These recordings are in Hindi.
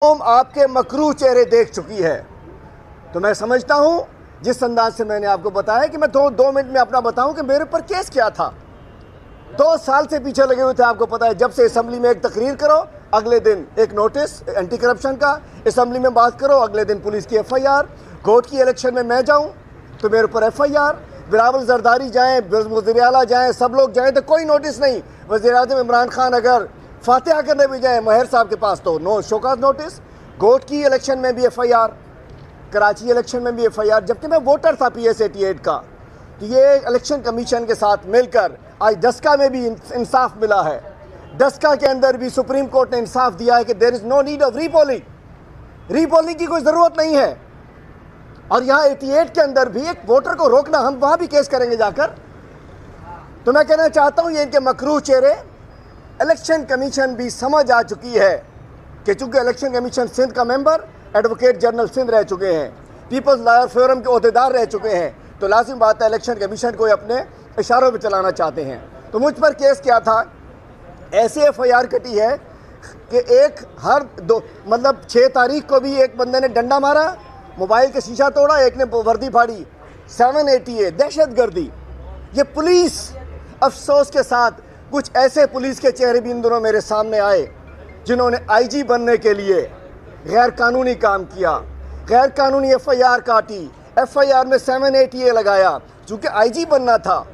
कौम आपके मकरूह चेहरे देख चुकी है। तो मैं समझता हूँ जिस अंदाज से मैंने आपको बताया कि मैं दो मिनट में अपना बताऊँ कि मेरे ऊपर केस क्या था। 2 साल से पीछे लगे हुए थे, आपको पता है। जब से असम्बली में एक तकरीर करो, अगले दिन एक नोटिस एंटी करप्शन का, असम्बली में बात करो, अगले दिन पुलिस की FIR, कोर्ट की इलेक्शन में मैं जाऊँ तो मेरे ऊपर FIR, बिलावल जरदारी जाएँ, वज़ीर आला जाएँ, सब लोग जाएँ तो कोई नोटिस नहीं। वज़ीर आज़म इमरान खान अगर फातिहा करने भी जाए महर साहब के पास तो नो शोकाज नोटिस। कोर्ट की इलेक्शन में भी FIR, कराची इलेक्शन में भी FIR। जबकि मैं वोटर था PS 88 का। तो ये इलेक्शन कमीशन के साथ मिलकर आज डस्का में भी इंसाफ मिला है। डस्का के अंदर भी सुप्रीम कोर्ट ने इंसाफ दिया है कि there is no need of repolling की कोई ज़रूरत नहीं है। और यहाँ 88 के अंदर भी एक वोटर को रोकना, हम वहाँ भी केस करेंगे जाकर। तो मैं कहना चाहता हूँ ये इनके मकरूह चेहरे, इलेक्शन कमीशन भी समझ आ चुकी है कि चूँकि इलेक्शन कमीशन सिंध का मेंबर एडवोकेट जनरल सिंध रह चुके हैं, पीपल्स लॉयर फोरम के अहदेदार रह चुके हैं, तो लाजिम बात है इलेक्शन कमीशन को अपने इशारों पर चलाना चाहते हैं। तो मुझ पर केस क्या था, ऐसे FIR कटी है कि एक हर दो मतलब 6 तारीख को भी एक बंदे ने डंडा मारा, मोबाइल का शीशा तोड़ा, एक ने वर्दी फाड़ी, 780 दहशतगर्दी। ये पुलिस, अफसोस के साथ कुछ ऐसे पुलिस के चेहरे भी इन दिनों मेरे सामने आए जिन्होंने IG बनने के लिए गैर कानूनी काम किया, गैर कानूनी FIR काटी, FIR में 780 लगाया। चूँकि IG बनना था,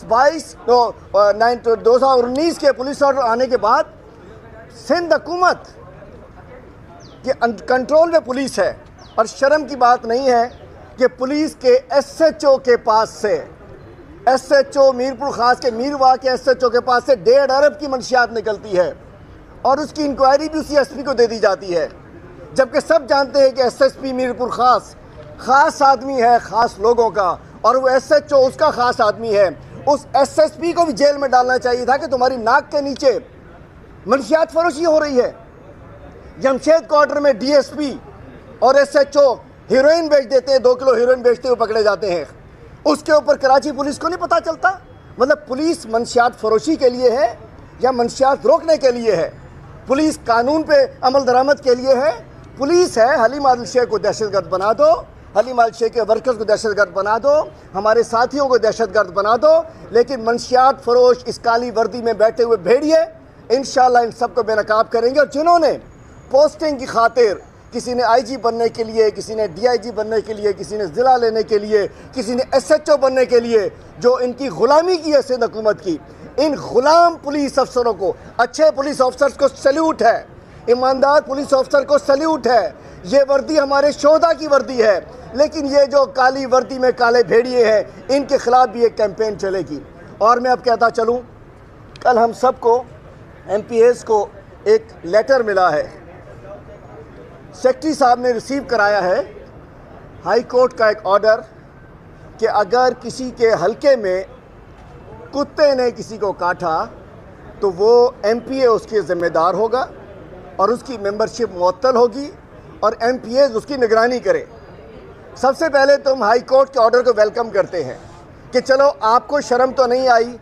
2019 के पुलिस ऑर्डर आने के बाद सिंध हुकूमत के कंट्रोल में पुलिस है। और शर्म की बात नहीं है कि पुलिस के SHO के पास से, SHO मीरपुर ख़ास के मीरवा के SHO के पास से 1.5 अरब की मंशियात निकलती है और उसकी इंक्वायरी भी उसी SP को दे दी जाती है। जबकि सब जानते हैं कि SSP मीरपुर ख़ास आदमी है, ख़ास लोगों का, और वो SHO उसका ख़ास आदमी है। उस SSP को भी जेल में डालना चाहिए था कि तुम्हारी नाक के नीचे मंशियात फरोशी हो रही है। जमशेद क्वार्टर में DSP और SHO हीरोइन बेच देते हैं, 2 किलो हीरोइन बेचते हुए पकड़े जाते हैं। उसके ऊपर कराची पुलिस को नहीं पता चलता। मतलब पुलिस मंशियात फरोशी के लिए है या मंशियात रोकने के लिए है? पुलिस कानून पे अमल दरामद के लिए है? पुलिस है हलीम आदिल शेख को दहशतगर्द बना दो, हलीम आदिल शेख के वर्कर्स को दहशतगर्द बना दो, हमारे साथियों को दहशतगर्द बना दो, लेकिन मंशियात फरोश इस काली वर्दी में बैठे हुए भेड़िए इंशाअल्लाह इन सबको बेनकाब करेंगे। और जिन्होंने पोस्टिंग की खातिर, किसी ने IG बनने के लिए, किसी ने DIG बनने के लिए, किसी ने ज़िला लेने के लिए, किसी ने SHO बनने के लिए, जो इनकी ग़ुलामी की है सिंध हुकूमत की, इन ग़ुलाम पुलिस अफसरों को, अच्छे पुलिस ऑफिसर्स को सल्यूट है, ईमानदार पुलिस ऑफिसर को सल्यूट है। ये वर्दी हमारे शोहदा की वर्दी है। लेकिन ये जो काली वर्दी में काले भेड़िए हैं, इनके ख़िलाफ़ भी एक कैंपेन चलेगी। और मैं अब कहता चलूँ, कल हम सबको MPAs को एक लेटर मिला है, सेक्रेटरी साहब ने रिसीव कराया है हाई कोर्ट का एक ऑर्डर कि अगर किसी के हलके में कुत्ते ने किसी को काटा तो वो MPA उसके ज़िम्मेदार होगा और उसकी मेंबरशिप मुअत्तल होगी और MPAs उसकी निगरानी करें। सबसे पहले तो हम हाई कोर्ट के ऑर्डर को वेलकम करते हैं कि चलो आपको शर्म तो नहीं आई,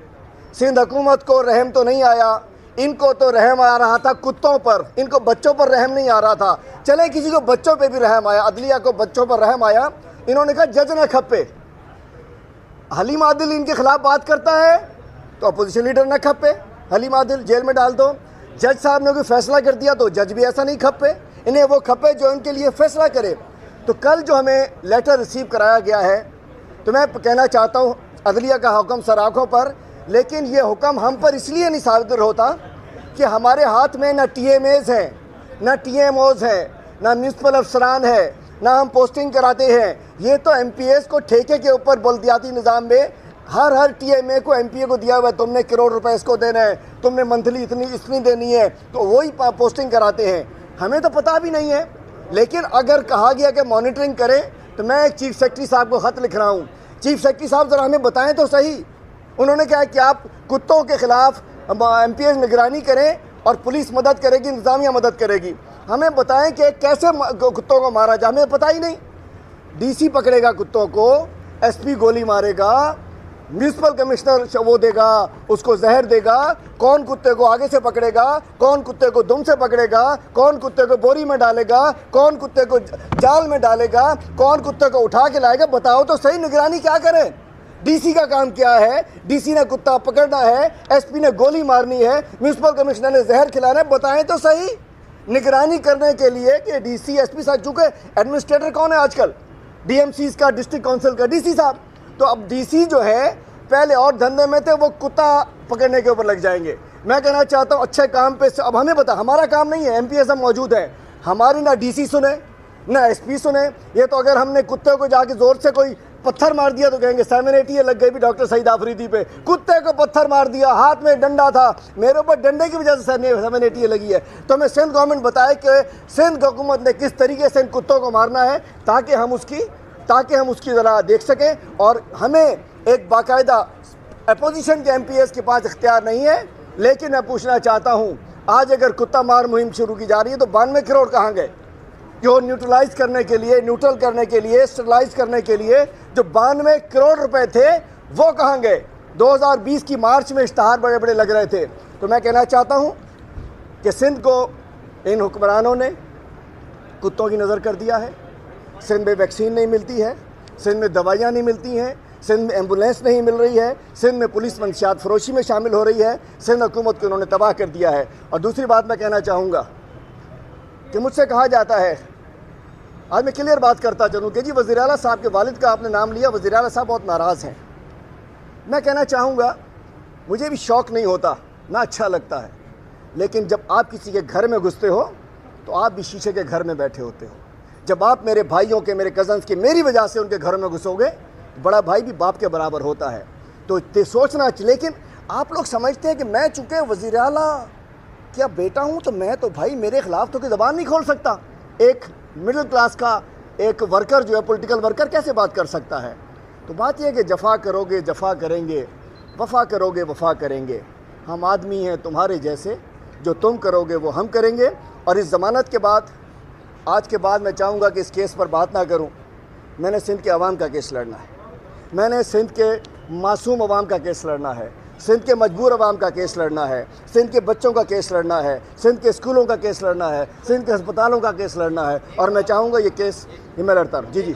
सिंध हुकूमत को रहम तो नहीं आया, इनको तो रहम आ रहा था कुत्तों पर, इनको बच्चों पर रहम नहीं आ रहा था। चले किसी को बच्चों पे भी रहम आया, अदलिया को बच्चों पर रहम आया। इन्होंने कहा जज न खप्पे, हलीम आदिल इनके खिलाफ बात करता है तो अपोजिशन लीडर न खप्पे, हलीम आदिल जेल में डाल दो। जज साहब ने कोई फैसला कर दिया तो जज भी ऐसा नहीं खप्पे, इन्हें वो खप्पे जो इनके लिए फैसला करे। तो कल जो हमें लेटर रिसीव कराया गया है, तो मैं कहना चाहता हूँ अदलिया का हुक्म सर आँखों पर, लेकिन ये हुक्म हम पर इसलिए नहीं साबित होता कि हमारे हाथ में ना TMAs हैं, ना TMOs हैं, ना म्यूनसिपल अफसरान है, ना हम पोस्टिंग कराते हैं। ये तो MPAs को ठेके के ऊपर बल्दियाती निज़ाम में हर TMA को MPA को दिया हुआ है, तुमने करोड़ रुपए इसको देना है, तुमने मंथली इतनी देनी है, तो वही पोस्टिंग कराते हैं। हमें तो पता भी नहीं है। लेकिन अगर कहा गया कि मॉनिटरिंग करें, तो मैं एक चीफ सेक्रेटरी साहब को ख़त लिख रहा हूँ, चीफ सेक्रेटरी साहब ज़रा हमें बताएं तो सही। उन्होंने कहा कि आप कुत्तों के ख़िलाफ़ MPAs निगरानी करें और पुलिस मदद करेगी, इंतज़ामिया मदद करेगी। हमें बताएं कि कैसे कुत्तों को मारा जाए, हमें पता ही नहीं। DC पकड़ेगा कुत्तों को, SP गोली मारेगा, म्यूनिसिपल कमिश्नर वो देगा, उसको जहर देगा, कौन कुत्ते को आगे से पकड़ेगा, कौन कुत्ते को दुम से पकड़ेगा, कौन कुत्ते को बोरी में डालेगा, कौन कुत्ते को जाल में डालेगा, कौन कुत्ते को उठा के लाएगा, बताओ तो सही। निगरानी क्या करें? डीसी का काम क्या है? डीसी ने कुत्ता पकड़ना है, एसपी ने गोली मारनी है, म्यूनिसिपल कमिश्नर ने जहर खिलाना है, बताएं तो सही। निगरानी करने के लिए कि डीसी एसपी साहब, चूंकि एडमिनिस्ट्रेटर कौन है आजकल? डीएमसीज का, डिस्ट्रिक्ट काउंसिल का डीसी साहब। तो अब डीसी जो है पहले और धंधे में थे, वो कुत्ता पकड़ने के ऊपर लग जाएंगे। मैं कहना चाहता हूँ अच्छे काम पे अब हमें बता, हमारा काम नहीं है, एमपीएस हम मौजूद है, हमारी ना डीसी सुने ना एसपी सुने। ये तो अगर हमने कुत्ते को जाके जोर से कोई पत्थर मार दिया तो कहेंगे 780 लग गई भी डॉक्टर सईद आफरीदी पे। कुत्ते को पत्थर मार दिया, हाथ में डंडा था, मेरे ऊपर डंडे की वजह से 780 लगी है। तो हमें सिंध गवर्नमेंट बताए कि सिंध हुकूमत ने किस तरीके से इन कुत्तों को मारना है ताकि हम उसकी ज़रा देख सकें। और हमें एक बाकायदा अपोजिशन के एमपीएस के पास इख्तियार नहीं है। लेकिन मैं पूछना चाहता हूँ, आज अगर कुत्ता मार मुहिम शुरू की जा रही है तो 92 करोड़ कहाँ गए? जो न्यूट्रल करने के लिए, स्टरलाइज करने के लिए जो 92 करोड़ रुपए थे, वो कहाँ गए? 2020 की मार्च में इश्तहार बड़े बड़े लग रहे थे। तो मैं कहना चाहता हूँ कि सिंध को इन हुक्मरानों ने कुत्तों की नज़र कर दिया है। सिंध में वैक्सीन नहीं मिलती है, सिंध में दवाइयाँ नहीं मिलती हैं, सिंध में एम्बुलेंस नहीं मिल रही है, सिंध में पुलिस मंशियात फरोशी में शामिल हो रही है। सिंध हुकूमत को उन्होंने तबाह कर दिया है। और दूसरी बात मैं कहना चाहूँगा कि मुझसे कहा जाता है, आज मैं क्लियर बात करता चलूँ कि जी वज़ीर आला साहब के वालिद का आपने नाम लिया, वज़ीर आला साहब बहुत नाराज़ हैं। मैं कहना चाहूँगा, मुझे भी शौक़ नहीं होता, ना अच्छा लगता है, लेकिन जब आप किसी के घर में घुसते हो तो आप भी शीशे के घर में बैठे होते हो। जब आप मेरे भाइयों के, मेरे कज़न्स के, मेरी वजह से उनके घर में घुसोगे, तो बड़ा भाई भी बाप के बराबर होता है। तो सोचना। लेकिन आप लोग समझते हैं कि मैं चूँकि वज़ीर आला क्या बेटा हूँ तो मैं तो भाई मेरे ख़िलाफ़ तो कोई ज़बान नहीं खोल सकता। एक मिडिल क्लास का एक वर्कर जो है, पॉलिटिकल वर्कर, कैसे बात कर सकता है? तो बात यह है कि जफ़ा करोगे जफ़ा करेंगे, वफ़ा करोगे वफ़ा करेंगे। हम आदमी हैं तुम्हारे जैसे, जो तुम करोगे वो हम करेंगे। और इस ज़मानत के बाद, आज के बाद मैं चाहूँगा कि इस केस पर बात ना करूँ। मैंने सिंध के अवाम का केस लड़ना है, मैंने सिंध के मासूम अवाम का केस लड़ना है, सिंध के मजबूर अवाम का केस लड़ना है, सिंध के बच्चों का केस लड़ना है, सिंध के स्कूलों का केस लड़ना है, सिंध के अस्पतालों का केस लड़ना है। और मैं चाहूँगा ये केस ये मैं लड़ता हूँ। जी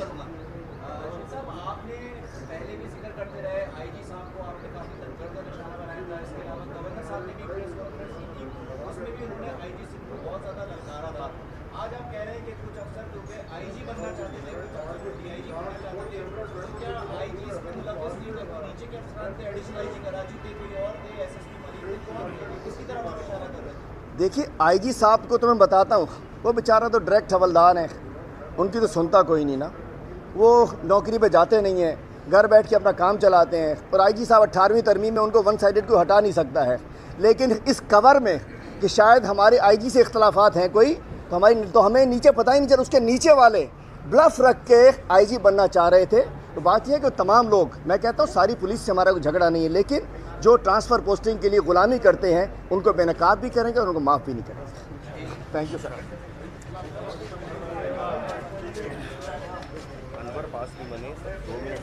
देखिए, आईजी साहब को तो मैं बताता हूँ, वो बेचारा तो डायरेक्ट हवलदार है, उनकी तो सुनता कोई नहीं ना। वो नौकरी पे जाते नहीं हैं, घर बैठ के अपना काम चलाते हैं। और आईजी साहब 18वीं तरमीम में उनको वन साइडेड को हटा नहीं सकता है। लेकिन इस कवर में कि शायद हमारे आईजी से इख्तलाफात हैं कोई, तो हमें नीचे पता ही नहीं चला। उसके नीचे वाले ब्लफ रख के आईजी बनना चाह रहे थे। तो बात यह है कि तमाम लोग, मैं कहता हूँ सारी पुलिस से हमारा कोई झगड़ा नहीं है, लेकिन जो ट्रांसफ़र पोस्टिंग के लिए ग़ुलामी करते हैं उनको बेनकाब भी करेंगे और उनको माफ़ भी नहीं करेंगे। Thank you sir. अनवर पास भी बने 2 मिनट